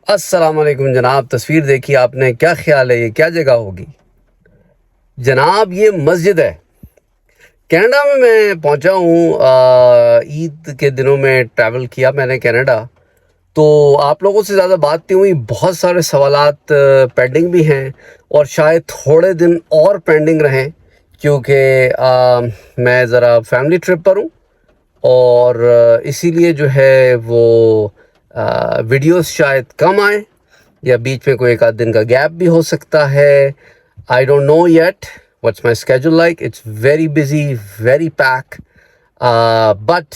السلام علیکم جناب. تصویر دیکھی آپ نے, کیا خیال ہے یہ کیا جگہ ہوگی جناب؟ یہ مسجد ہے. کینیڈا میں پہنچا ہوں. عید کے دنوں میں ٹریول کیا میں نے کینیڈا. تو آپ لوگوں سے زیادہ بات نہیں ہوئی. بہت سارے سوالات پینڈنگ بھی ہیں اور شاید تھوڑے دن اور پینڈنگ رہیں, کیونکہ میں ذرا فیملی ٹرپ پر ہوں اور اسی لیے جو ہے وہ ویڈیوز شاید کم آئیں یا بیچ میں کوئی ایک آدھ دن کا گیپ بھی ہو سکتا ہے. I don't know yet what's my schedule like. It's very busy, very peak, but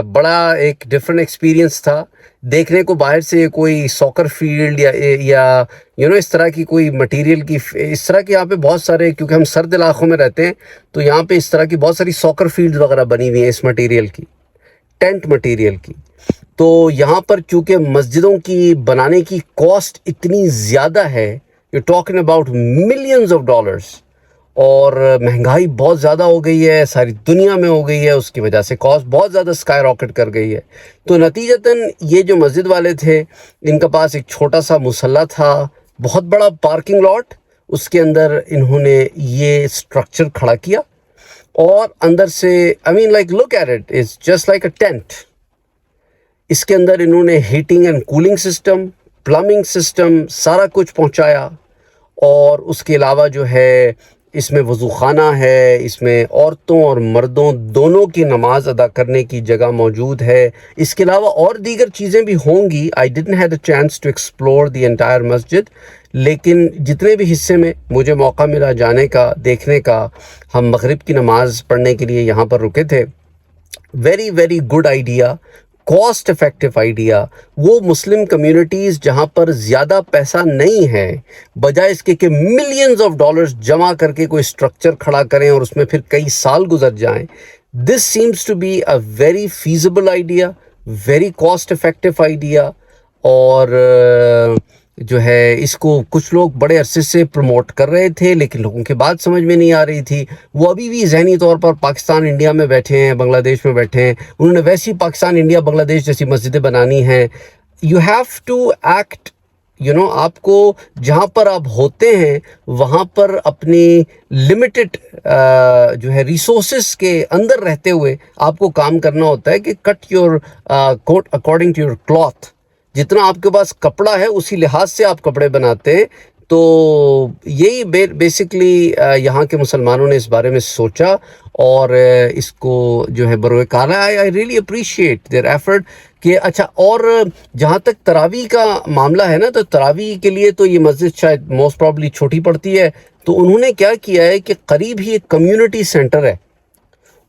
بڑا ایک ڈفرینٹ ایکسپیرینس تھا. دیکھنے کو باہر سے کوئی ساکر فیلڈ یا اس طرح کی کوئی مٹیریل کی, اس طرح کے یہاں پہ بہت سارے, کیونکہ ہم سرد علاقوں میں رہتے ہیں تو یہاں پہ اس طرح کی بہت ساری ساکر فیلڈ وغیرہ بنی ہوئی ہیں اس مٹیریل کی, ٹینٹ مٹیریل کی. تو یہاں پر چونکہ مسجدوں کی بنانے کی کاسٹ اتنی زیادہ ہے, you talking about millions of dollars, اور مہنگائی بہت زیادہ ہو گئی ہے, ساری دنیا میں ہو گئی ہے, اس کی وجہ سے کاسٹ بہت زیادہ اسکائی راکٹ کر گئی ہے. تو نتیجتاً یہ جو مسجد والے تھے ان کا پاس ایک چھوٹا سا مصلی تھا, بہت بڑا پارکنگ لاٹ, اس کے اندر انہوں نے یہ سٹرکچر کھڑا کیا اور اندر سے like look at it, it's just like a tent. اس کے اندر انہوں نے heating and cooling system, plumbing system سارا کچھ پہنچایا. اور اس کے علاوہ جو ہے اس میں وضو خانہ ہے, اس میں عورتوں اور مردوں دونوں کی نماز ادا کرنے کی جگہ موجود ہے. اس کے علاوہ اور دیگر چیزیں بھی ہوں گی. I didn't had a chance to explore the entire مسجد, لیکن جتنے بھی حصے میں مجھے موقع ملا جانے کا, دیکھنے کا, ہم مغرب کی نماز پڑھنے کے لیے یہاں پر رکے تھے. Very very good idea, cost effective idea. وہ مسلم کمیونٹیز جہاں پر زیادہ پیسہ نہیں ہے, بجائے اس کے کہ ملینز آف ڈالرز جمع کر کے کوئی اسٹرکچر کھڑا کریں اور اس میں پھر کئی سال گزر جائیں, this seems to be a very feasible idea, very cost effective idea. اور جو ہے اس کو کچھ لوگ بڑے عرصے سے پروموٹ کر رہے تھے, لیکن لوگوں کے بات سمجھ میں نہیں آ رہی تھی. وہ ابھی بھی ذہنی طور پر پاکستان انڈیا میں بیٹھے ہیں, بنگلہ دیش میں بیٹھے ہیں. انہوں نے ویسی پاکستان انڈیا بنگلہ دیش جیسی مسجدیں بنانی ہیں. یو ہیو ٹو ایکٹ, آپ کو جہاں پر آپ ہوتے ہیں وہاں پر اپنی لمیٹڈ جو ہے ریسورسز کے اندر رہتے ہوئے آپ کو کام کرنا ہوتا ہے کہ cut your coat according to your cloth. جتنا آپ کے پاس کپڑا ہے اسی لحاظ سے آپ کپڑے بناتے ہیں. تو یہی بیسکلی یہاں کے مسلمانوں نے اس بارے میں سوچا اور اس کو جو ہے بروئے کار ہے. I really appreciate their effort. کہ اچھا, اور جہاں تک تراویح کا معاملہ ہے نا, تو تراویح کے لیے تو یہ مسجد شاید موسٹ پرابلی چھوٹی پڑتی ہے. تو انہوں نے کیا کیا ہے کہ قریب ہی ایک کمیونٹی سینٹر ہے,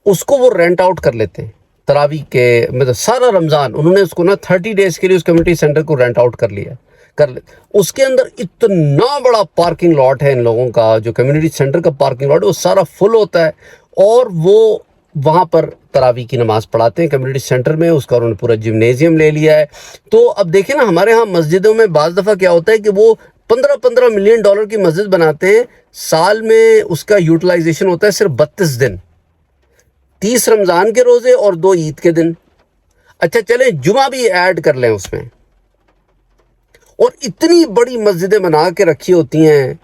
اس کو وہ رینٹ آؤٹ کر لیتے ہیں تراویح کے, سارا رمضان انہوں نے اس کو 30 ڈیز کے لیے اس کمیونٹی سینٹر کو رینٹ آؤٹ کر لیا. اس کے اندر اتنا بڑا پارکنگ لاٹ ہے ان لوگوں کا, جو کمیونٹی سینٹر کا پارکنگ لاٹ ہے وہ سارا فل ہوتا ہے, اور وہ وہاں پر تراویح کی نماز پڑھاتے ہیں کمیونٹی سینٹر میں. اس کا انہوں نے پورا جمنیزیم لے لیا ہے. تو اب دیکھیں نا, ہمارے ہاں مسجدوں میں بعض دفعہ کیا ہوتا ہے کہ وہ 15 ملین ڈالر کی مسجد بناتے ہیں, سال میں اس کا یوٹیلائزیشن ہوتا ہے صرف 32 دن, 30 رمضان کے روزے اور 2 عید کے دن. اچھا چلیں جمعہ بھی ایڈ کر لیں اس میں, اور اتنی بڑی مسجدیں بنا کے رکھی ہوتی ہیں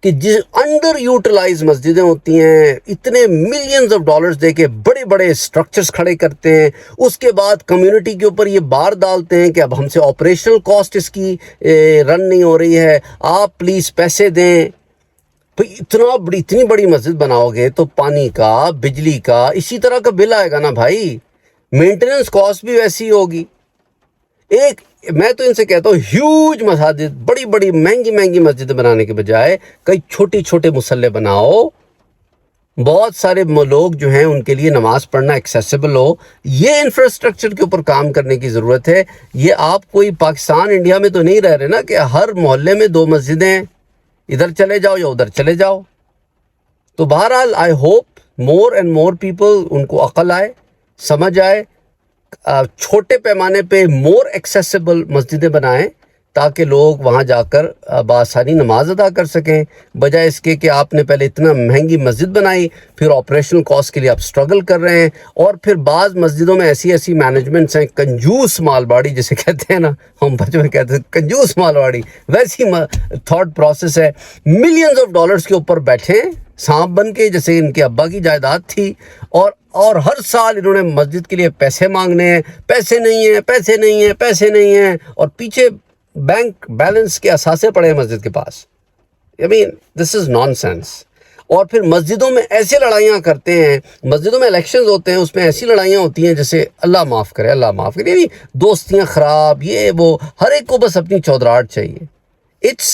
کہ انڈر یوٹیلائز مسجدیں ہوتی ہیں. اتنے ملینز آف ڈالرز دے کے بڑے بڑے سٹرکچرز کھڑے کرتے ہیں. اس کے بعد کمیونٹی کے اوپر یہ بار ڈالتے ہیں کہ اب ہم سے آپریشنل کاسٹ اس کی رن نہیں ہو رہی ہے, آپ پلیز پیسے دیں. بھئی اتنی بڑی مسجد بناؤ گے تو پانی کا, بجلی کا اسی طرح کا بل آئے گا نا بھائی, مینٹیننس کاسٹ بھی ویسی ہوگی. میں تو ان سے کہتا ہوں ہیوج مساجد, بڑی بڑی مہنگی مسجدیں بنانے کے بجائے کئی چھوٹی چھوٹے مصلے بناؤ, بہت سارے لوگ جو ہیں ان کے لیے نماز پڑھنا ایکسیسیبل ہو. یہ انفراسٹرکچر کے اوپر کام کرنے کی ضرورت ہے. یہ آپ کوئی پاکستان انڈیا میں تو نہیں رہ رہے نا کہ ہر محلے میں 2 مسجدیں ہیں, ادھر چلے جاؤ یا ادھر چلے جاؤ. تو بہرحال I hope more and more people, ان کو عقل آئے, سمجھ آئے, چھوٹے پیمانے پہ مور ایکسیسیبل مسجدیں بنائیں تاکہ لوگ وہاں جا کر بآسانی نماز ادا کر سکیں، بجائے اس کے کہ آپ نے پہلے اتنا مہنگی مسجد بنائی، پھر آپریشنل کاسٹ کے لیے آپ سٹرگل کر رہے ہیں، اور پھر بعض مسجدوں میں ایسی مینجمنٹس ہیں، کنجوس مالباڑی جسے کہتے ہیں نا، ہم بچوں میں کہتے ہیں کنجوس مالباڑی، ویسی تھاٹ پروسیس ہے، ملینز آف ڈالرز کے اوپر بیٹھے ہیں سانپ بن کے، جیسے ان کے ابا کی جائیداد تھی، اور ہر سال انہوں نے مسجد کے لیے پیسے مانگنے ہیں، پیسے نہیں ہیں، اور پیچھے بینک بیلنس کے اثاثے پڑے ہیں مسجد کے پاس. دس از نان سینس. اور پھر مسجدوں میں ایسے لڑائیاں کرتے ہیں، مسجدوں میں الیکشنز ہوتے ہیں، اس میں ایسی لڑائیاں ہوتی ہیں جیسے اللہ معاف کرے، یعنی دوستیاں خراب، یہ وہ، ہر ایک کو بس اپنی چودراہٹ چاہیے. اٹس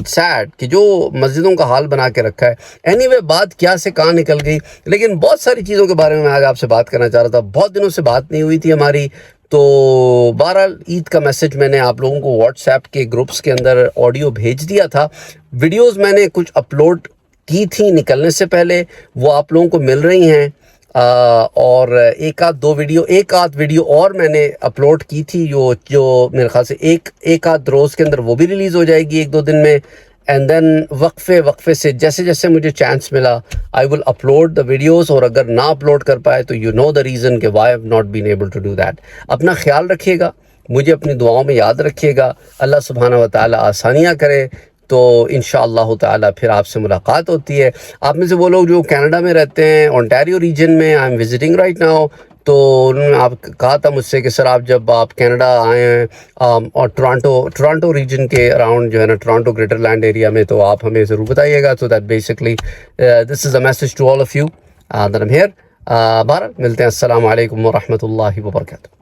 سیڈ کہ جو مسجدوں کا حال بنا کے رکھا ہے. اینی وے، بات کیا سے کہاں نکل گئی، لیکن بہت ساری چیزوں کے بارے میں آج آپ سے بات کرنا چاہ رہا تھا. بہت دنوں سے بات نہیں ہوئی تھی ہماری. تو بہرحال عید کا میسج میں نے آپ لوگوں کو واٹس ایپ کے گروپس کے اندر آڈیو بھیج دیا تھا. ویڈیوز میں نے کچھ اپلوڈ کی تھی نکلنے سے پہلے، وہ آپ لوگوں کو مل رہی ہیں. اور ایک آدھ ویڈیو اور میں نے اپلوڈ کی تھی، جو میرے خیال سے ایک آدھ روز کے اندر وہ بھی ریلیز ہو جائے گی، 1-2 دن میں. اینڈ دین وقفے سے جیسے مجھے چانس ملا آئی ول اپلوڈ دا ویڈیوز. اور اگر نہ اپلوڈ کر پائے تو یو نو دا ریزن کہ why I have not been able to do that. اپنا خیال رکھیے گا، مجھے اپنی دعاؤں میں یاد رکھیے گا. اللہ سبحانہ و تعالیٰ آسانیاں کرے تو انشاءاللہ تعالیٰ پھر آپ سے ملاقات ہوتی ہے. آپ میں سے وہ لوگ جو کینیڈا میں رہتے ہیں، اونٹاریو ریجن میں، I am visiting right now, تو انہوں نے کہا تھا مجھ سے کہ سر آپ جب آپ کینیڈا آئے ہیں اور ٹورانٹو ریجن کے اراؤنڈ جو ہے نا، ٹورانٹو گریٹر لینڈ ایریا میں، تو آپ ہمیں ضرور بتائیے گا. So that basically this is a message to all of you that I am here. بہرحال ملتے ہیں. السلام علیکم ورحمۃ اللہ وبرکاتہ.